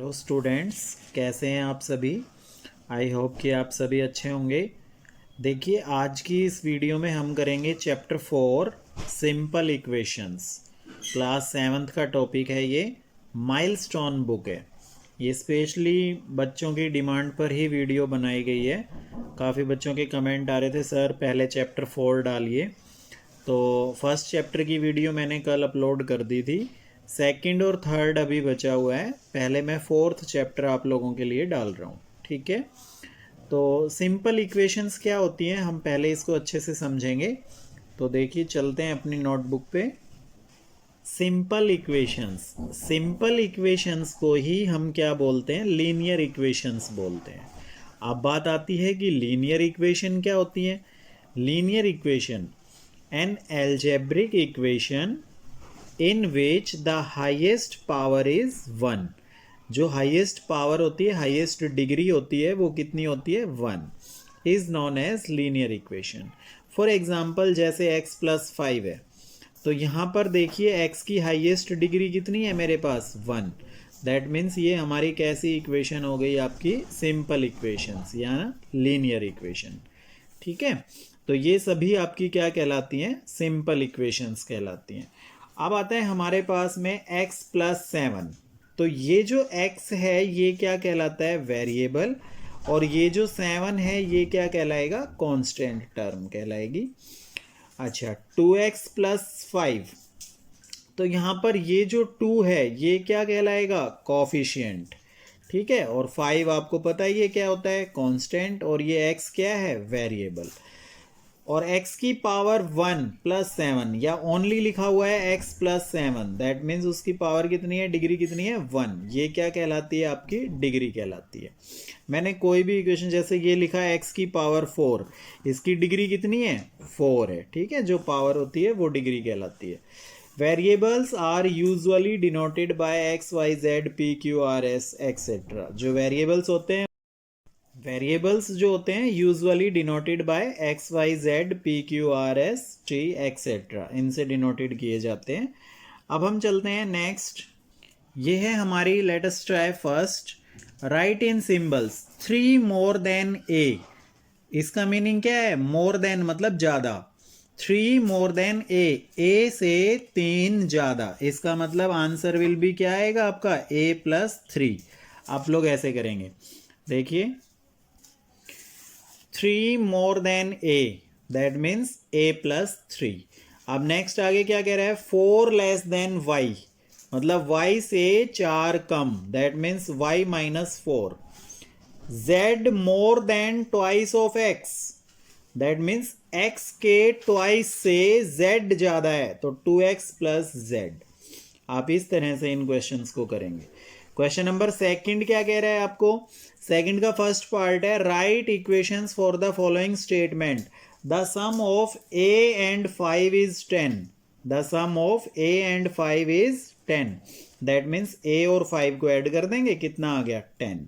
Hello students, कैसे हैं आप सभी। आई होप कि आप सभी अच्छे होंगे। देखिए, आज की इस वीडियो में हम करेंगे chapter 4 simple equations. Class 7th का टॉपिक है ये। माइलस्टोन बुक है ये, स्पेशली बच्चों की डिमांड पर ही वीडियो बनाई गई है। काफ़ी बच्चों के कमेंट आ रहे थे, सर पहले चैप्टर 4 डालिए। तो फर्स्ट चैप्टर की वीडियो मैंने कल अपलोड कर दी थी। सेकंड और थर्ड अभी बचा हुआ है। पहले मैं फोर्थ चैप्टर आप लोगों के लिए डाल रहा हूँ, ठीक है। तो सिंपल इक्वेशंस क्या होती हैं, हम पहले इसको अच्छे से समझेंगे। तो देखिए, चलते हैं अपनी नोटबुक पे। सिंपल इक्वेशंस को ही हम क्या बोलते हैं, लीनियर इक्वेशंस बोलते हैं। अब बात आती है कि लीनियर इक्वेशन क्या होती है। Linear equation an algebraic equation in which the highest power is 1। जो हाईएस्ट पावर होती है, हाईएस्ट डिग्री होती है, वो कितनी होती है, 1, is known as linear equation. For example, जैसे x+5 है, तो यहाँ पर देखिए x की हाईएस्ट डिग्री कितनी है मेरे पास, 1। दैट मीन्स ये हमारी कैसी इक्वेशन हो गई, आपकी सिंपल इक्वेशंस या लीनियर इक्वेशन, ठीक है। तो ये सभी आपकी क्या कहलाती हैं, सिंपल इक्वेशंस कहलाती हैं। अब आता है हमारे पास में x+7। तो ये जो x है ये क्या कहलाता है, वेरिएबल। और ये जो 7 है ये क्या कहलाएगा, कांस्टेंट टर्म कहलाएगी। अच्छा, 2x+5, तो यहाँ पर ये जो 2 है ये क्या कहलाएगा, कोफिशिएंट, ठीक है। और 5 आपको पता है ये क्या होता है, कांस्टेंट। और ये x क्या है, वेरिएबल। और x की पावर 1+7, या ओनली लिखा हुआ है x+7, दैट मीन्स उसकी पावर कितनी है, डिग्री कितनी है, 1। ये क्या कहलाती है, आपकी डिग्री कहलाती है। मैंने कोई भी इक्वेशन, जैसे ये लिखा है x की पावर 4, इसकी डिग्री कितनी है, 4 है, ठीक है। जो पावर होती है वो डिग्री कहलाती है। Variables are usually denoted by x, y, z, p, q, r, s etcetera. जो वेरिएबल्स होते हैं, वेरिएबल्स जो होते हैं usually denoted by x, y, z, p, q, r, s, t etcetera, इनसे डिनोटेड किए जाते हैं। अब हम चलते हैं नेक्स्ट। ये है हमारी, let us try first. Right in symbols 3 more than A. इसका मीनिंग क्या है, मोर देन मतलब ज्यादा। 3 मोर देन ए से 3 ज्यादा, इसका मतलब आंसर विल बी क्या आएगा आपका, a+3। आप लोग ऐसे करेंगे, देखिए 3 more than A, that means a+3। अब नेक्स्ट आगे क्या कह रहा है, 4 लेस देन वाई, मतलब y से 4 कम, that means y-4। z more than twice of x, that means x के ट्वाइस से z ज्यादा है, तो 2x+z। आप इस तरह से इन क्वेश्चंस को करेंगे। क्वेश्चन नंबर सेकंड क्या कह रहा है आपको, सेकंड का फर्स्ट पार्ट है, write equations for the following statement. The sum of a and 5 is 10। The sum of a and 5 is 10, that means a और 5 को ऐड कर देंगे, कितना आ गया, 10।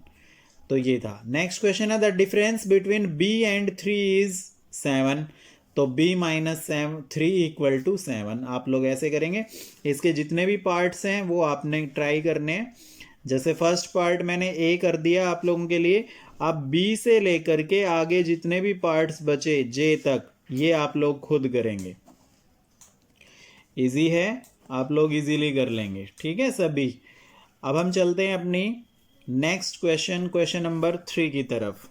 तो ये था। नेक्स्ट क्वेश्चन है, the difference between b and 3 is 7। तो b-3 = 7। आप लोग ऐसे करेंगे, इसके जितने भी पार्ट्स हैं वो आपने ट्राई करने हैं। जैसे फर्स्ट पार्ट मैंने ए कर दिया आप लोगों के लिए, अब बी से लेकर के आगे जितने भी पार्ट्स बचे जे तक, ये आप लोग खुद करेंगे। इजी है, आप लोग इजीली कर लेंगे, ठीक है सभी। अब हम चलते हैं अपनी नेक्स्ट क्वेश्चन, क्वेश्चन नंबर 3 की तरफ।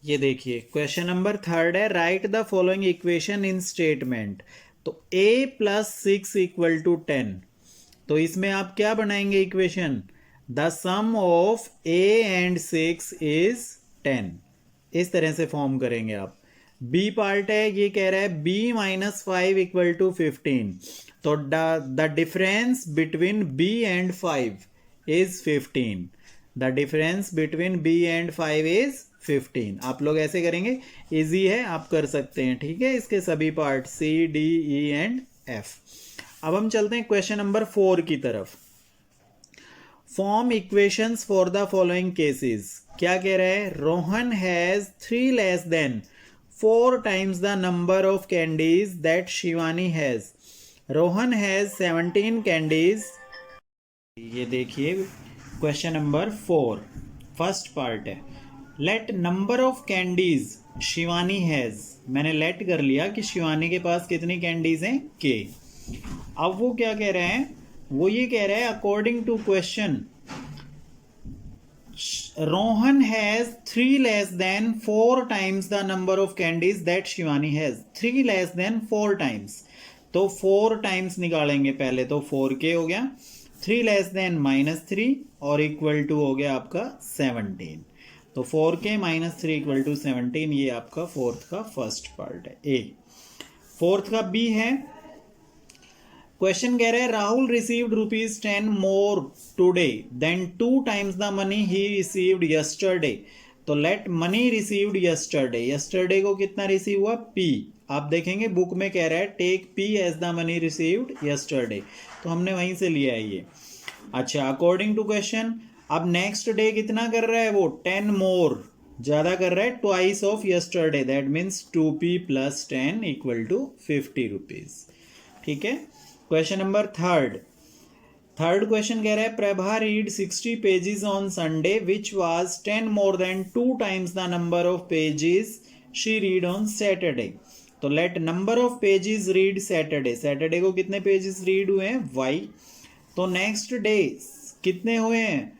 ये देखिए, क्वेश्चन नंबर 3 है, write the following equation in statement. तो a+6 = 10। तो इसमें आप क्या बनाएंगे equation, the sum of a and 6 is 10। इस तरह से फॉर्म करेंगे आप। बी पार्ट है, ये कह रहा है b-5 = 15। तो the difference between b and 5 is 15। The difference between b and 5 is 15। आप लोग ऐसे करेंगे, इजी है, आप कर सकते हैं, ठीक है। इसके सभी part C, D, E and F। अब हम चलते हैं क्वेश्चन नंबर 4 की तरफ। Form equations for the following cases. क्या कह रहा है, Rohan has 3 less than 4 times the number of candies that Shivani has. Rohan has 17 candies. ये देखिए, क्वेश्चन नंबर 4 फर्स्ट पार्ट है, late number of candies Shivani has. मैंने लेट कर लिया कि शिवानी के पास कितनी कैंडीज हैं, के। अब वो क्या कह रहे हैं, वो ये कह रहे हैं according to question Rohan has 3 less than 4 times the number of candies that Shivani has. 3 less than 4 times, तो 4 टाइम्स निकालेंगे पहले, तो 4k हो गया, 3 less than -3 और इक्वल टू हो गया आपका 17। तो 4k - 3 इक्वल टू 17, ये आपका फोर्थ का फर्स्ट पार्ट है ए। फोर्थ का बी है, क्वेश्चन कह रहे हैं Rahul received ₹10 more today than 2 times the money ही रिसीव्ड यस्टरडे। तो let money received yesterday, yesterday को कितना रिसीव हुआ, पी। आप देखेंगे बुक में कह रहा है take p as the money received yesterday, तो हमने वहीं से लिया है ये। अच्छा, अकॉर्डिंग टू क्वेश्चन अब नेक्स्ट डे कितना कर रहा है वो, 10 मोर, ज़्यादा कर रहा है, twice of yesterday, that means 2p + 10 equal to 50 rupees. ठीक है। क्वेश्चन नंबर थर्ड क्वेश्चन कह रहा है Prabha read 60 pages on Sunday which was 10 more than 2 times the number of pages she read on Saturday. तो let number of pages read Saturday, Saturday को कितने pages read हुए हैं, y। तो next day कितने हुए हैं,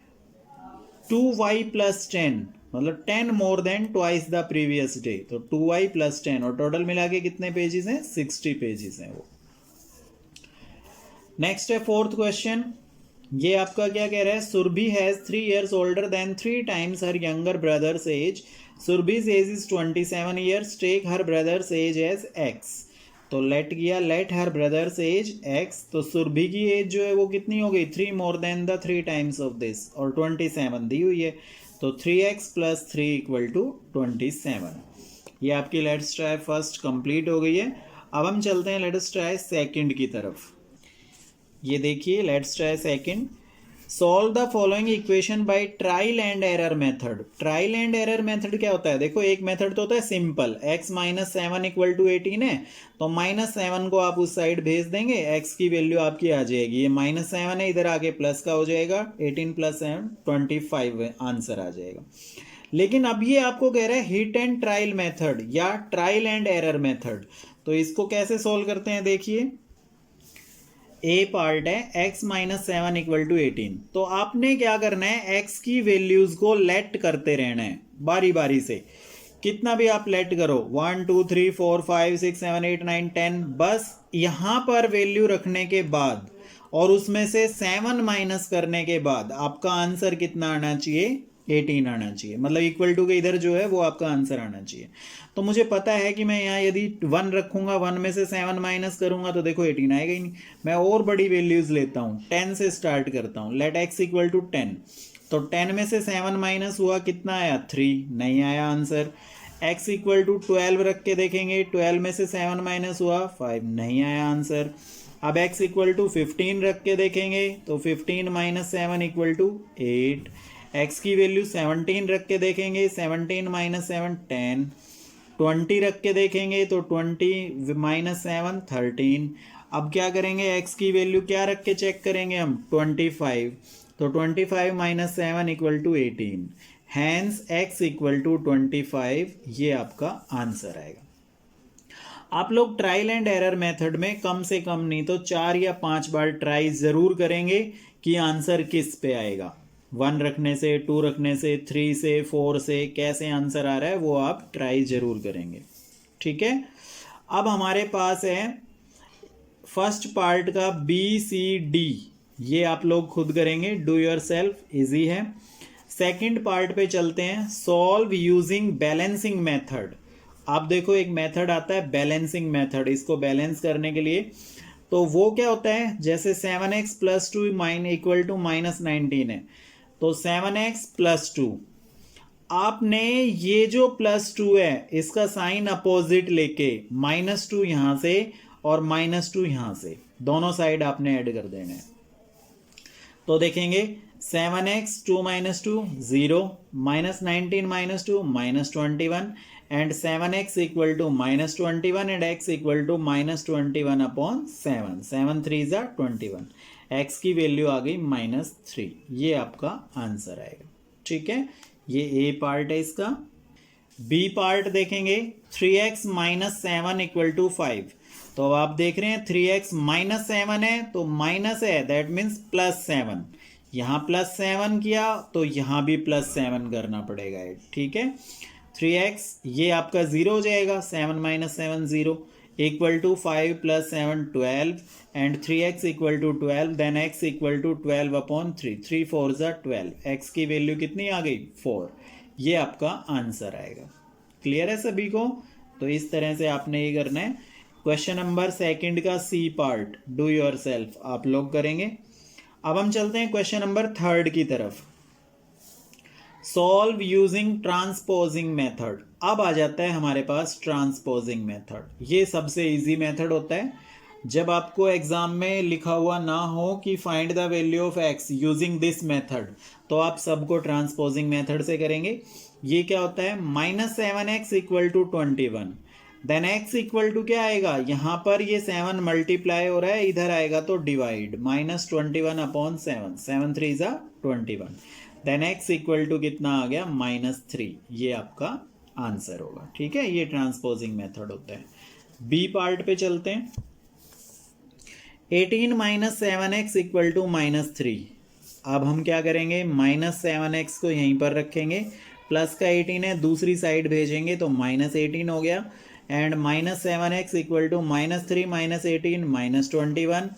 2y + 10, मतलब 10 more than twice the previous day, तो 2y + 10 और टोटल मिला के कितने पेजेस हैं, 60 पेजेस हैं वो। नेक्स्ट है फोर्थ क्वेश्चन, ये आपका क्या कह रहा है, Surabhi has 3 years older than 3 times her younger brother's age। सुरभि's age is 27 years, take her brother's age as x। तो लेट किया, let her brother's age x, तो सुरभि की एज जो है वो कितनी हो गई, 3 more than the 3 times of this, और 27 दी हुई है, तो 3x + 3 इक्वल टू 27। ये आपकी लेट्स ट्राई फर्स्ट कंप्लीट हो गई है। अब हम चलते हैं लेट्स ट्राई सेकंड की तरफ। ये देखिए let's try second, solve the following equation by trial and error method. Trial and error method क्या होता है, देखो एक मेथड तो होता है सिंपल, x - 7 इक्वल टू 18 है, तो -7 को आप उस साइड भेज देंगे, x की वैल्यू आपकी आ जाएगी, ये -7 है, इधर आके प्लस का हो जाएगा, 18 + 7 25 आंसर आ जाएगा। लेकिन अब ये आपको कह रहा है हिट एंड ट्रायल मेथड या ट्रायल एंड एरर मेथड, तो इसको कैसे सोल्व करते हैं, देखिए ए पार्ट है x - 7 इक्वल टू 18, तो आपने क्या करना है, x की वैल्यूज को लेट करते रहना है बारी बारी से, कितना भी आप लेट करो, 1 2 3 4 5 6 7 8 9 10, बस यहाँ पर वैल्यू रखने के बाद और उसमें से 7 माइनस करने के बाद आपका आंसर कितना आना चाहिए, 18 आना चाहिए, मतलब इक्वल टू के इधर जो है वो आपका आंसर आना चाहिए। तो मुझे पता है कि मैं यहाँ यदि 1 रखूंगा, 1 में से 7 माइनस करूंगा तो देखो 18 आएगा ही नहीं। मैं और बड़ी वैल्यूज लेता हूँ, 10 से स्टार्ट करता हूँ, लेट x इक्वल टू 10, तो 10 में से 7 माइनस हुआ, कितना आया, 3, नहीं आया आंसर। x इक्वल टू 12 रख के देखेंगे, 12 में से 7 माइनस हुआ, 5, नहीं आया आंसर। अब x इक्वल टू 15 रख के देखेंगे, तो 15 - 7 इक्वल टू 8। x की वैल्यू 17 रख के देखेंगे, 17 - 7 10। 20 रख के देखेंगे तो 20 - 7 13। अब क्या करेंगे, x की वैल्यू क्या रख के चेक करेंगे हम, 25, तो 25 - 7 equal to 18, hence x equal to 25, ये आपका आंसर आएगा। आप लोग ट्रायल एंड एरर मेथड में कम से कम नहीं तो 4 या 5 बार ट्राई ज़रूर करेंगे कि आंसर किस पे आएगा, 1 रखने से, 2 रखने से, 3 से, 4 से कैसे आंसर आ रहा है वो आप ट्राई ज़रूर करेंगे। ठीक है। अब हमारे पास है फर्स्ट पार्ट का BCD, ये आप लोग खुद करेंगे, डू योर सेल्फ, ईजी है। सेकंड पार्ट पे चलते हैं, सॉल्व यूजिंग बैलेंसिंग मेथड। आप देखो एक मेथड आता है बैलेंसिंग मेथड, इसको बैलेंस करने के लिए तो वो क्या होता है, जैसे 7x + 2 इक्वल टू -19 है, तो 7x + 2, आपने ये जो +2 है इसका साइन अपोजिट लेके -2 यहाँ से और -2 यहाँ से, दोनों साइड आपने ऐड कर देना है। तो देखेंगे 7x 2 - 2 0, -19 - 2 -21, and 7x equal to -21 and x equal to -21/7. 7 3s are 21. x की वैल्यू आ गई -3। ये आपका आंसर आएगा। ठीक है, ये ए पार्ट है इसका। बी पार्ट देखेंगे, 3x - 7 = 5। तो अब आप देख रहे हैं 3x - 7 है तो माइनस है, दैट मीन्स +7। यहाँ +7 किया तो यहाँ भी +7 करना पड़ेगा। ठीक है, 3x ये आपका 0 हो जाएगा, 7 - 7 0 = 5 + 7 12 and 3x = 12, then x = 12/3, 3 4 12, x की वैल्यू कितनी आ गई 4। ये आपका आंसर आएगा। क्लियर है सभी को? तो इस तरह से आपने ये करना है। क्वेश्चन नंबर सेकंड का सी पार्ट डू योरसेल्फ आप लोग करेंगे। अब हम चलते हैं क्वेश्चन नंबर थर्ड की तरफ। Solve using transposing method. अब आ जाता है हमारे पास ट्रांसपोजिंग मेथड। ये सबसे इजी मेथड होता है। जब आपको एग्जाम में लिखा हुआ ना हो कि find the value of x using this method, तो आप सबको ट्रांसपोजिंग मेथड से करेंगे। ये क्या होता है, -7x = 21, then x equal to क्या आएगा, यहाँ पर ये 7 मल्टीप्लाई हो रहा है, इधर आएगा तो divide, -21/7, 7 3 = 21, then x equal to कितना आ गया -3। ये आपका आंसर होगा। ठीक है, ये ट्रांसपोजिंग मेथड होता है। बी पार्ट पे चलते हैं। 18 - 7x = -3। अब हम क्या करेंगे, -7x को यहीं पर रखेंगे, प्लस का 18 है, दूसरी साइड भेजेंगे तो -18 हो गया, and -7x = -3 - 18 -21,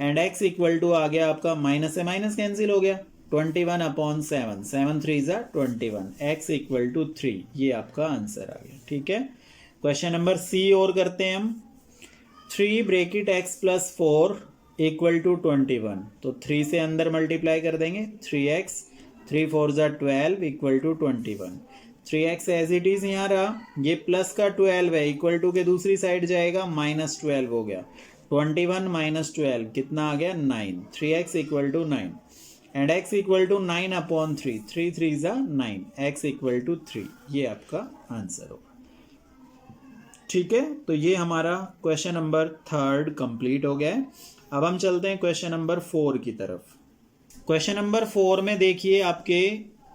and x equal to आ गया आपका माइनस से माइनस कैंसिल हो गया, 21/7, 7 3 = 21, x = 3। ये आपका आंसर आ गया। ठीक है, क्वेश्चन नंबर सी और करते हैं हम। 3 ब्रैकेट x + 4 = 21। तो 3 से अंदर मल्टीप्लाई कर देंगे, 3x, 3 4 = 12 = 21। 3x as it is यहाँ रहा, ये प्लस का 12 है, इक्वल टू के दूसरी साइड जाएगा, -12 हो गया, 21 - 12 कितना आ गया 9, 3x = 9, एंड x = 9/3, 3 3 = 9, x = 3। ये आपका आंसर होगा। ठीक है, तो ये हमारा क्वेश्चन नंबर थर्ड कंप्लीट हो गया है। अब हम चलते हैं क्वेश्चन नंबर 4 की तरफ। क्वेश्चन नंबर 4 में देखिए आपके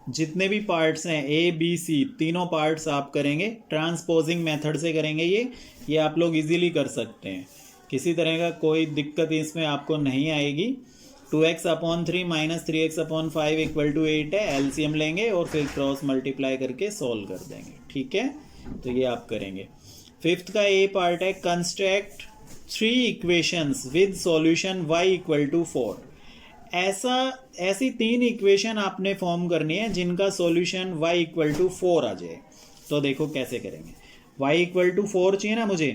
जितने भी पार्ट्स हैं ए बी सी, तीनों पार्ट्स आप करेंगे ट्रांसपोजिंग मेथड से करेंगे। ये आप लोग इजीली कर सकते हैं, किसी तरह का कोई दिक्कत इसमें आपको नहीं आएगी। 2x/3 - 3x/5 = 8 है, एलसीएम लेंगे और फिर क्रॉस मल्टीप्लाई करके सॉल्व कर देंगे। ठीक है, तो ये आप करेंगे। फिफ्थ का ए पार्ट है, construct 3 equations with solution y = 4। ऐसी 3 इक्वेशन आपने फॉर्म करनी है जिनका सॉल्यूशन y = 4 आ जाए। तो देखो कैसे करेंगे, y = 4 चाहिए ना मुझे,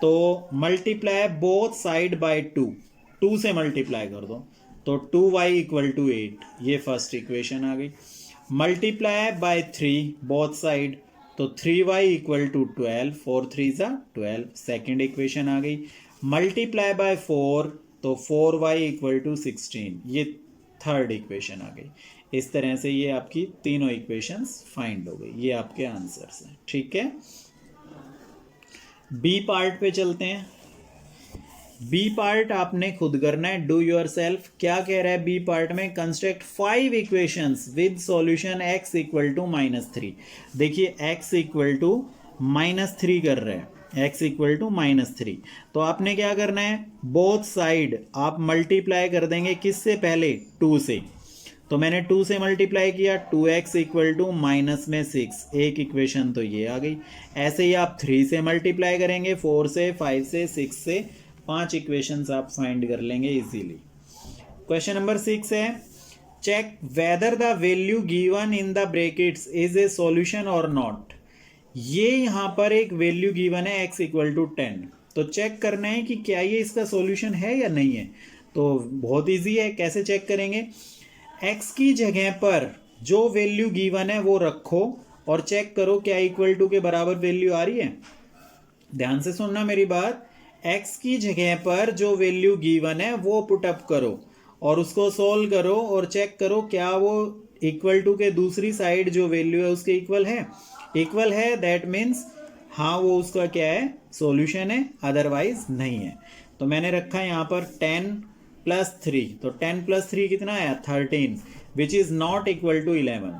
तो मल्टीप्लाई बोथ साइड बाय 2 से मल्टीप्लाई कर दो, तो 2y = 8, ये फर्स्ट इक्वेशन आ गई। मल्टीप्लाई बाय 3 बोथ साइड, तो 3y = 12, 4 3 = 12, सेकेंड इक्वेशन आ गई। मल्टीप्लाई बाय 4, तो 4y = 16, ये थर्ड इक्वेशन आ गई। इस तरह से ये आपकी तीनों इक्वेशंस फाइंड हो गई। ये आपके आंसर्स हैं। ठीक है, बी पार्ट पे चलते हैं। बी पार्ट आपने खुद करना है, डू योर सेल्फ। क्या कह रहा है बी पार्ट में, construct 5 equations with solution x = -3। देखिए x = -3 कर रहे हैं, x = -3, तो आपने क्या करना है, बोथ साइड आप मल्टीप्लाई कर देंगे, किससे पहले 2 से, तो मैंने 2 से मल्टीप्लाई किया, 2x = -6, एक इक्वेशन तो ये आ गई। ऐसे ही आप 3 से मल्टीप्लाई करेंगे, 4 से, 5 से, 6 से, 5 इक्वेशंस आप फाइंड कर लेंगे इजीली। क्वेश्चन नंबर 6 है, check whether the value given in the brackets is a solution और नॉट। ये यहाँ पर एक वैल्यू गिवन है x = 10, तो चेक करना है कि क्या ये इसका सॉल्यूशन है या नहीं है। तो बहुत इजी है, कैसे चेक करेंगे, x की जगह पर जो वैल्यू गिवन है वो रखो और चेक करो क्या इक्वल टू के बराबर वैल्यू आ रही है। ध्यान से सुनना मेरी बात, x की जगह पर जो वैल्यू गिवन है वो पुटअप करो और उसको सोल्व करो और चेक करो क्या वो इक्वल टू के दूसरी साइड जो वैल्यू है उसके इक्वल है। इक्वल है, दैट मीन्स हाँ वो उसका क्या है, सॉल्यूशन है, अदरवाइज नहीं है। तो मैंने रखा है यहाँ पर 10 प्लस 3, तो 10 प्लस 3 कितना आया 13, which is not equal to 11.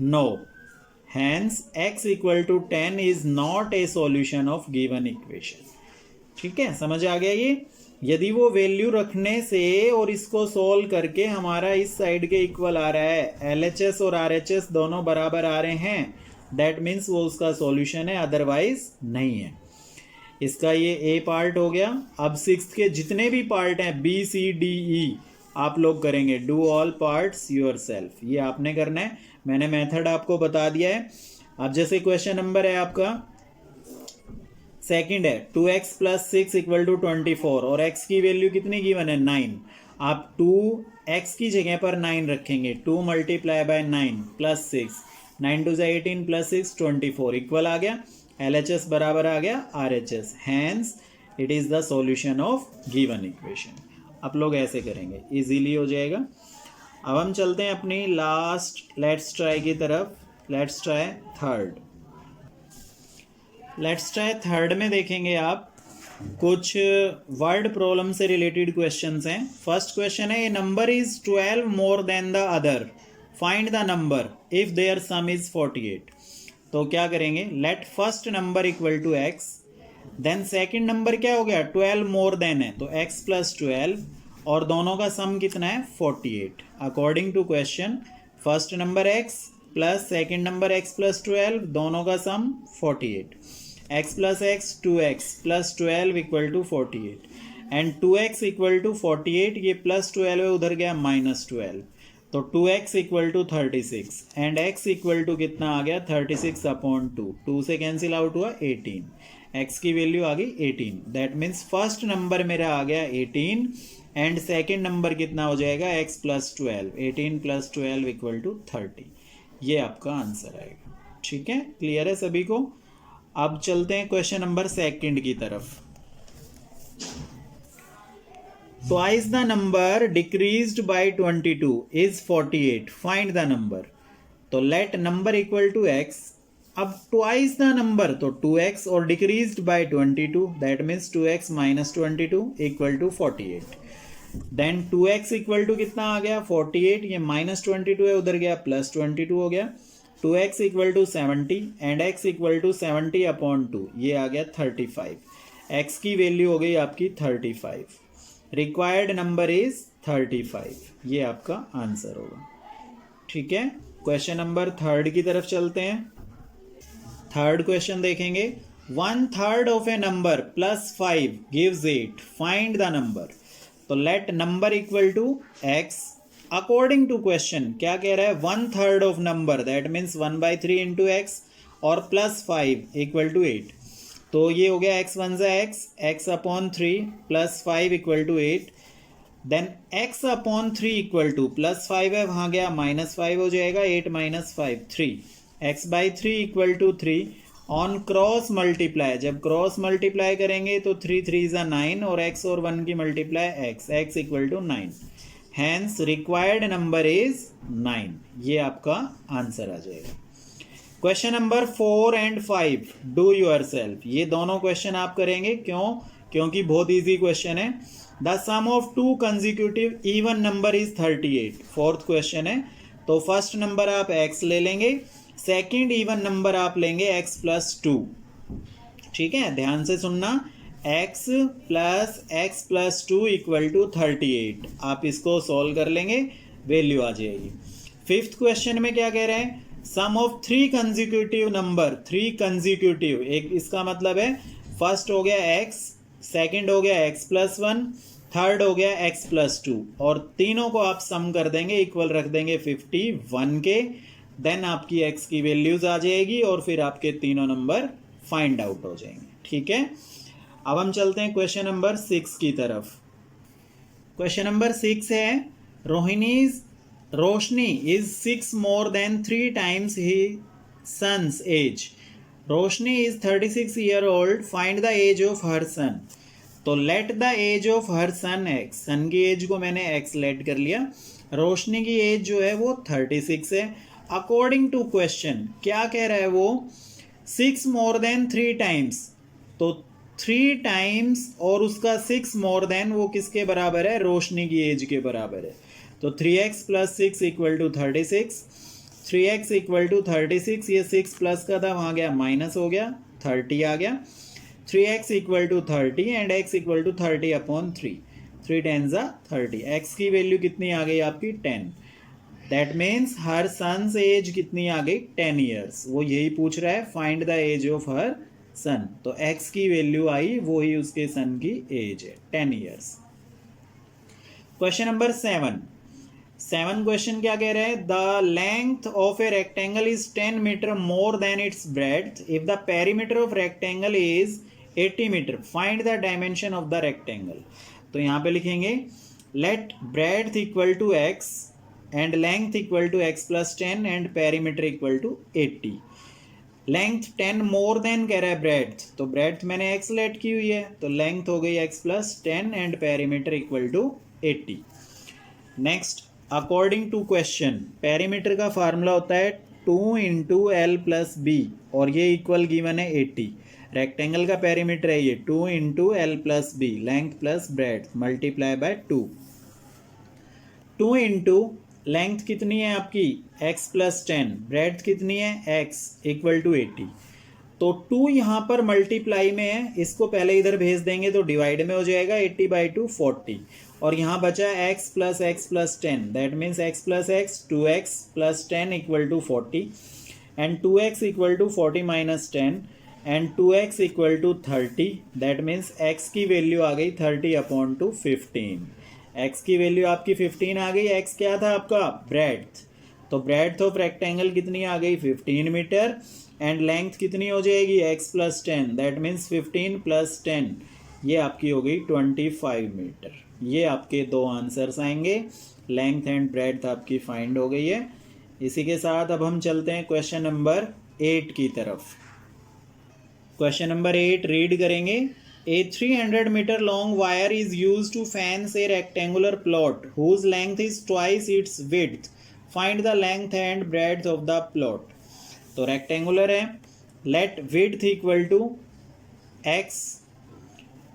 No, hence x equal to 10 is not a solution of given equation. ठीक है, समझ आ गया ये. यदि वो वैल्यू रखने से और इसको सोल्व करके हमारा इस साइड के इक्वल आ रहा है, LHS और RHS दोनों बराबर आ रहे हैं, दैट मीन्स वो उसका सॉल्यूशन है, अदरवाइज नहीं है. इसका ये ए पार्ट हो गया. अब सिक्स्थ के जितने भी पार्ट हैं BCDE आप लोग करेंगे. Do all parts your self, ये आपने करना है. मैंने मेथड आपको बता दिया है. अब जैसे क्वेश्चन नंबर है आपका सेकंड है 2x प्लस 6 इक्वल टू 24 और x की वैल्यू कितनी गिवन है 9. आप 2x की जगह पर 9 रखेंगे. 2 multiply by 9 plus 6, 9 two 18 plus 6 24 equal आ गया. LHS बराबर आ गया RHS. Hence it is the solution of given equation. आप लोग ऐसे करेंगे, इजीली हो जाएगा. अब हम चलते हैं अपनी लास्ट लेट्स ट्राई की तरफ. Let's try third. Let's try third में देखेंगे आप कुछ वर्ड प्रॉब्लम से रिलेटेड क्वेश्चंस हैं. फर्स्ट क्वेश्चन है, a number is 12 more than the other, find the number if their sum is 48. तो क्या करेंगे, let first number equal to x, then second number क्या हो गया 12 मोर देन है तो x प्लस 12 और दोनों का सम कितना है 48. According to question first number x plus second number x plus 12 दोनों का sum 48. x plus x 2x plus 12 equal to 48 and 2x equal to 48. ये प्लस 12 है, उधर गया माइनस 12, तो 2x equal to 36 and x equal to कितना आ गया 36 अपॉन 2. 2 से कैंसिल आउट हुआ 18. x की वैल्यू आ गई 18. दैट मीन्स फर्स्ट नंबर मेरा आ गया 18 एंड सेकेंड नंबर कितना हो जाएगा x plus 12. 18 plus 12 equal to 30. ये आपका आंसर आएगा. ठीक है, क्लियर है सभी को. अब चलते हैं क्वेश्चन नंबर सेकंड की तरफ. Twice the number decreased by 22 is 48. Find the number. तो let number equal to x. अब twice the number तो 2x और decreased by 22, that means 2x minus 22 equal to 48. Then 2x equal to कितना आ गया 48, ये minus 22 है, उधर गया plus 22 हो गया. 2x equal to 70 and x equal to 70 upon 2, ये आ गया 35. x की वैल्यू हो गई आपकी 35. Required number is 35. ये आपका आंसर होगा. ठीक है, क्वेश्चन नंबर थर्ड की तरफ चलते हैं. थर्ड क्वेश्चन देखेंगे. 1/3 of a number plus 5 gives 8. Find the number. तो let number equal to x. According to question क्या कह रहा है 1/3 of number, that means 1/3 into x और प्लस 5 इक्वल टू 8. तो ये हो गया x वन ज़ा x upon 3 plus 5 equal to 8. Then x upon 3 equal to plus 5 है, वहाँ गया माइनस 5 हो जाएगा. 8 minus 5 3. x by 3 equal to 3. On cross multiply, जब क्रॉस मल्टीप्लाई करेंगे तो 3 3 ज़ा 9 और x और 1 की multiply x equal to 9. Hence required number is 9. ये आपका आंसर आ जाएगा. Question number 4 and 5 do yourself. ये दोनों क्वेश्चन आप करेंगे. क्यों? क्योंकि बहुत इजी क्वेश्चन है. The sum of 2 consecutive even number is 38. Fourth question है, तो फर्स्ट नंबर आप x ले लेंगे, सेकंड इवन नंबर आप लेंगे x प्लस 2. ठीक है, ध्यान से सुनना. x plus 2 equal to 38. आप इसको सॉल्व कर लेंगे, वैल्यू आ जाएगी. फिफ्थ क्वेश्चन में क्या कह रहे हैं, सम ऑफ 3 कंजिक्यूटिव नंबर. 3 कंजिक्यूटिव, एक इसका मतलब है फर्स्ट हो गया x, सेकंड हो गया x प्लस 1, थर्ड हो गया x प्लस 2 और तीनों को आप सम कर देंगे, इक्वल रख देंगे 51 के. देन आपकी x की वैल्यूज आ जाएगी और फिर आपके तीनों नंबर फाइंड आउट हो जाएंगे. ठीक है, अब हम चलते हैं क्वेश्चन नंबर 6 की तरफ. क्वेश्चन नंबर 6 है, Roshni is 6 more than 3 times his son's age. Roshni is 36 year old. Find the age of her son. तो let the age of her son x. Son की एज को मैंने x लेट कर लिया. रोशनी की एज जो है वो 36 है. अकॉर्डिंग टू क्वेश्चन क्या कह रहा है वो 6 मोर देन 3 टाइम्स. तो 3 टाइम्स और उसका 6 मोर देन, वो किसके बराबर है? रोशनी की एज के बराबर है। तो 3x plus 6 equal to 36, 3x equal to 36, ये 6 प्लस का था, वहाँ गया माइनस हो गया, 30 आ गया। 3x equal to 30 and x equal to 30 upon 3, 3 ten ज़ा 30, x की वैल्यू कितनी आ गई आपकी? 10। That means her son's age कितनी आ गई? 10 ईयर्स। वो यही पूछ रहा है, find the age of her son. तो x की वैल्यू आई, वो ही उसके सन की एज है, 10 ईयर्स। क्वेश्चन नंबर 7 क्वेश्चन क्या कह रहा है? The length of a rectangle is 10 metre more than its breadth if the perimeter of rectangle is 80 metre, find the dimension of the rectangle. तो यहाँ पे लिखेंगे let breadth equal to x and length equal to x plus 10 and perimeter equal to 80। Length 10 more than कह रहा है breadth, तो breadth मैंने x late की हुई है, तो लेंथ हो गई x plus 10 and perimeter equal to 80। Next, according to question, perimeter का फार्मूला होता है 2 इंटू एल प्लस बी, और ये इक्वल गिवन है 80। रेक्टेंगल का पेरीमीटर है ये 2 into l plus b, length plus breadth multiply by 2। 2 into length कितनी है आपकी? x प्लस 10, ब्रेड्थ कितनी है? x equal to 80। तो 2 यहाँ पर मल्टीप्लाई में है, इसको पहले इधर भेज देंगे तो डिवाइड में हो जाएगा, 80 बाई 2 40, और यहाँ बचा x plus 10, that means x plus x 2x plus 10 equal to 40 and 2x equal to 40 minus 10 and 2x equal to 30, that means x की वैल्यू आ गई 30 अपॉन टू 15। x की वैल्यू आपकी 15 आ गई। x क्या था आपका? ब्रेड्थ। तो ब्रेड्थ ऑफ रेक्टेंगल कितनी आ गई? 15 मीटर एंड लेंथ कितनी हो जाएगी? x plus 10, that means 15 plus 10, ये आपकी हो गई 25 मीटर। ये आपके दो आंसर्स आएंगे, लेंथ एंड ब्रेड्थ आपकी फाइंड हो गई है। इसी के साथ अब हम चलते हैं क्वेश्चन नंबर 8 की तरफ। क्वेश्चन नंबर 8 रीड करेंगे। A 300 meter long wire is used to fence a rectangular plot whose length is twice its width. Find the length and breadth of the plot. तो रेक्टेंगुलर है, let width equal to x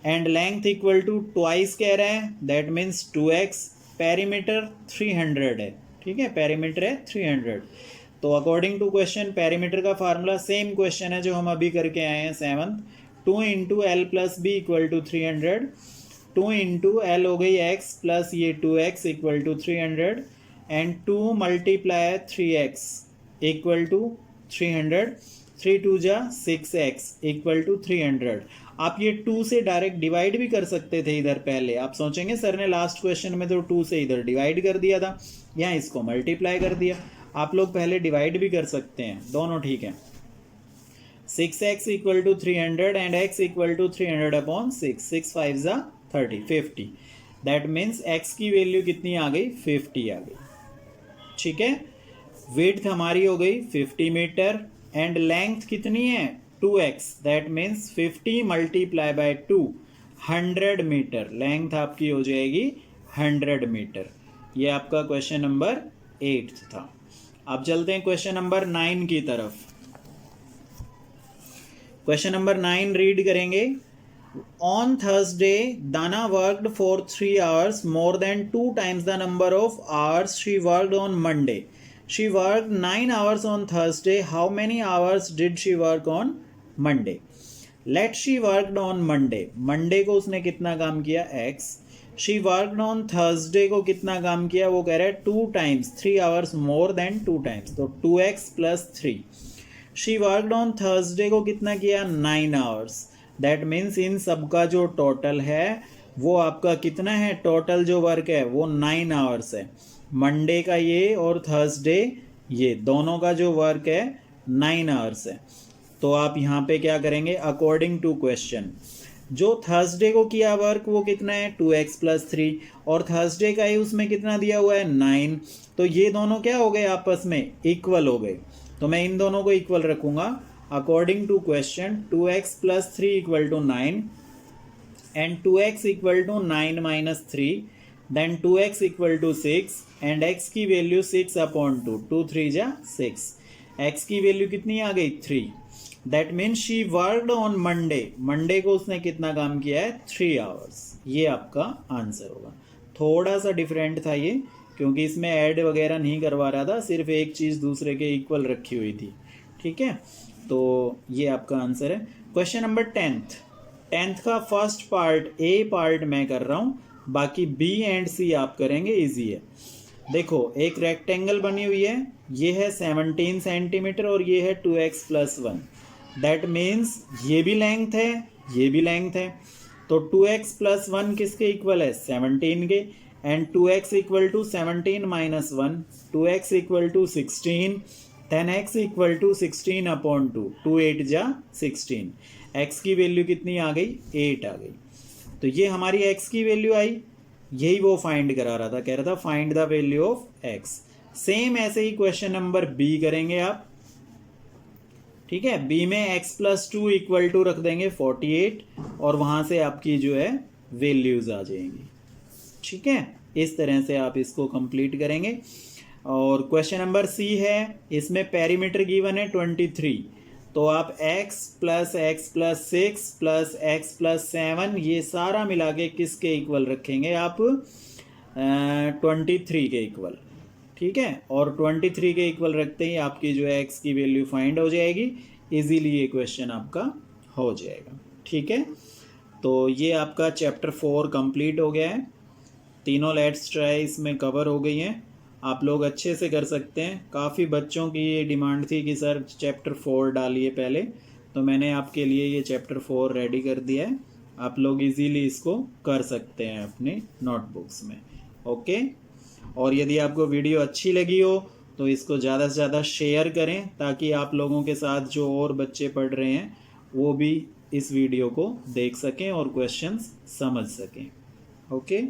and length equal to twice कह रहा है, that means 2x, perimeter 300 है, ठीक है, perimeter है 300। तो अकॉर्डिंग टू क्वेश्चन पेरीमीटर का फार्मूला सेम क्वेश्चन है जो हम अभी करके आए हैं 7, 2 into l plus b equal to 300, 2 into l हो गई x प्लस ये 2x equal to 300 and 2 multiply 3x equal to 300, 3 2 जा 6x इक्वल टू 300। आप ये 2 से डायरेक्ट डिवाइड भी कर सकते थे इधर पहले। आप सोचेंगे सर ने लास्ट क्वेश्चन में तो 2 से इधर डिवाइड कर दिया था, यहाँ इसको मल्टीप्लाई कर दिया। आप लोग पहले डिवाइड भी कर सकते हैं, दोनों ठीक है। 6x equal to 300 and x equal to 300 upon 6, 6 5 जा 30, 50, दैट मीन्स x की वैल्यू कितनी आ गई? 50 आ गई, ठीक है। विड्थ हमारी हो गई 50 मीटर एंड लेंथ कितनी है? 2x, that means 50 multiply by 2, 100 metre, length आपकी हो जाएगी 100 मीटर। ये आपका क्वेश्चन नंबर 8 था। अब चलते हैं क्वेश्चन नंबर 9 की तरफ। क्वेश्चन नंबर 9 रीड करेंगे। On Thursday Dana worked for 3 hours more than 2 times the number of hours she worked on Monday. She worked 9 hours on Thursday, how many hours did she work on Monday? Let she worked on Monday, Monday को उसने कितना काम किया? x। She worked on Thursday को कितना काम किया? वो कह रहा है 2 times, 3 hours more than 2 times, तो 2x plus 3। She worked on Thursday को कितना किया? 9 hours, दैट मीन्स इन सब का जो टोटल है वो आपका कितना है? टोटल जो वर्क है वो 9 hours है। मंडे का ये और थर्सडे ये दोनों का जो वर्क है 9 hours है। तो आप यहाँ पे क्या करेंगे? अकॉर्डिंग टू क्वेश्चन जो थर्सडे को किया वर्क वो कितना है? 2x प्लस 3, और थर्सडे का ही उसमें कितना दिया हुआ है? 9। तो ये दोनों क्या हो गए? आपस में इक्वल हो गए, तो मैं इन दोनों को इक्वल रखूंगा। According to question 2x plus 3 equal to 9 and 2x equal to 9 minus 3, then 2x equal to 6 and x की वैल्यू 6 अपॉन 2, 2 3 जा 6, x की वैल्यू कितनी आ गई? 3। That means she worked on Monday, Monday को उसने कितना काम किया है 3 आवर्स। ये आपका आंसर होगा। थोड़ा सा डिफरेंट था ये, क्योंकि इसमें ऐड वगैरह नहीं करवा रहा था, सिर्फ एक चीज़ दूसरे के इक्वल रखी हुई थी। ठीक है, तो ये आपका आंसर है। क्वेश्चन नंबर 10th का फर्स्ट पार्ट ए पार्ट मैं कर रहा हूँ, बाकी बी एंड सी आप करेंगे, इजी है। देखो एक रेक्टेंगल बनी हुई है, ये है 17 सेंटीमीटर और ये है 2x+1। दैट मीन्स ये भी लेंथ है, ये भी लेंथ है, तो 2x+1 किसके इक्वल है 17 के, and 2x equal to 17 minus 1, 2x equal to 16, 10x equal to 16/2, 2 8 जा 16, x की वैल्यू कितनी आ गई 8 आ गई। तो ये हमारी x की वैल्यू आई, यही वो फाइंड करा रहा था, कह रहा था find the value of x। Same ऐसे ही क्वेश्चन नंबर बी करेंगे आप। ठीक है, बी में x+2 इक्वल टू रख देंगे 48 और वहां से आपकी जो है वैल्यूज आ जाएंगी। ठीक है, इस तरह से आप इसको कंप्लीट करेंगे। और क्वेश्चन नंबर सी है, इसमें पेरीमीटर गिवन है 23, तो आप x + x + 6 + x + 7 ये सारा मिला के किसके इक्वल रखेंगे आप 23 के इक्वल। ठीक है, और 23 के इक्वल रखते ही आपकी जो है x की वैल्यू फाइंड हो जाएगी, इजीली ये क्वेश्चन आपका हो जाएगा। ठीक है, तो ये आपका चैप्टर 4 कंप्लीट हो गया है। तीनों लेट्स ट्राई इसमें कवर हो गई हैं, आप लोग अच्छे से कर सकते हैं। काफ़ी बच्चों की ये डिमांड थी कि सर चैप्टर 4 डालिए पहले, तो मैंने आपके लिए ये चैप्टर 4 रेडी कर दिया है। आप लोग इजीली इसको कर सकते हैं अपने नोटबुक्स में। ओके, और यदि आपको वीडियो अच्छी लगी हो तो इसको ज़्यादा से ज़्यादा शेयर करें, ताकि आप लोगों के साथ जो और बच्चे पढ़ रहे हैं वो भी इस वीडियो को देख सकें और क्वेश्चंस समझ सकें। ओके।